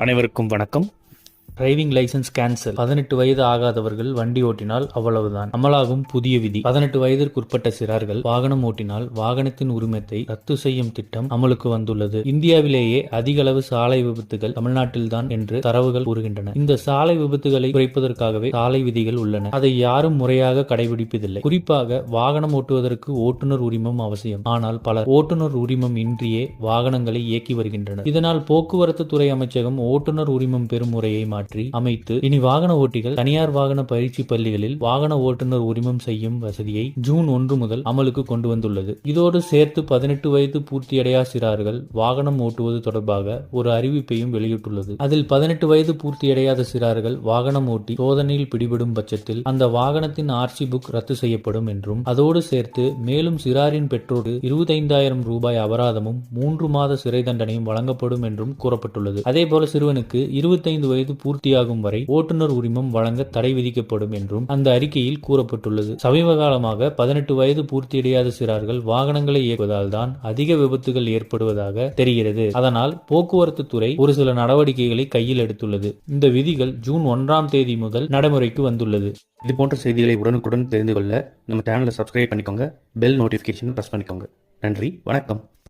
அனைவருக்கும் வணக்கம். Driving licence cancel. 18 வயது ஆகாதவர்கள் வண்டி ஓட்டினால் அவ்வளவுதான். அமலாகும் புதிய விதி. 18 வயதிற்குட்பட்ட சிறார்கள் வாகனம் ஓட்டினால் வாகனத்தின் உரிமத்தை ரத்து செய்யும் திட்டம் அமலுக்கு வந்துள்ளது. இந்தியாவிலேயே அதிக அளவு சாலை விபத்துகள் தமிழ்நாட்டில்தான் என்று தரவுகள் கூறுகின்றன. இந்த சாலை விபத்துகளை குறைப்பதற்காகவே சாலை விதிகள் உள்ளன. அதை யாரும் முறையாக கடைபிடிப்பதில்லை. குறிப்பாக வாகனம் ஓட்டுவதற்கு ஓட்டுநர் உரிமம் அவசியம். ஆனால் பலர் ஓட்டுநர் உரிமம் இன்றியே வாகனங்களை இயக்கி வருகின்றனர். இதனால் போக்குவரத்து துறை அமைச்சகம் ஓட்டுநர் உரிமம் பெறும் முறையை அமைத்து இனி வாகன ஓட்டிகள் தனியார் வாகன பயிற்சி பள்ளிகளில் வாகன ஓட்டுநர் உரிமம் செய்யும் வசதியை ஜூன் 1 முதல் அமலுக்கு கொண்டு வந்துள்ளது. இதோடு சேர்த்து 18 வயது பூர்த்தியடையா சிறார்கள் வாகனம் ஓட்டுவது தொடர்பாக ஒரு அறிவிப்பையும் வெளியிட்டுள்ளது. அதில் 18 வயது பூர்த்தியடையாத சிறார்கள் வாகனம் ஓட்டி சோதனையில் பிடிபடும் பட்சத்தில் அந்த வாகனத்தின் ஆர்சி புக் ரத்து செய்யப்படும் என்றும், அதோடு சேர்த்து மேலும் சிறாரின் பெற்றோருக்கு 25,000 ரூபாய் அபராதமும் 3 மாத சிறை தண்டனையும் வழங்கப்படும் என்றும் கூறப்பட்டுள்ளது. அதேபோல சிறுவனுக்கு 25 வயது பூர்த்தியாகும் வரை ஓட்டுநர் உரிமம் வழங்க தடை விதிக்கப்படும் என்றும் அந்த அறிக்கையில் கூறப்பட்டுள்ளது. சமீப காலமாக 18 வயது பூர்த்தியடையாத சிறார்கள் வாகனங்களை இயக்குவதால் தான் அதிக விபத்துகள் ஏற்படுவதாக தெரிகிறது. அதனால் போக்குவரத்து துறை ஒரு சில நடவடிக்கைகளை கையில் எடுத்துள்ளது. இந்த விதிகள் ஜூன் 1 தேதி முதல் நடைமுறைக்கு வந்துள்ளது. இது போன்ற செய்திகளை உடனுக்குடன் தெரிந்து கொள்ள நம்ம சேனலை சப்ஸ்கிரைப் பண்ணிக்கோங்க. பெல் நோட்டிபிகேஷன் பிரஸ் பண்ணிக்கோங்க. நன்றி, வணக்கம்.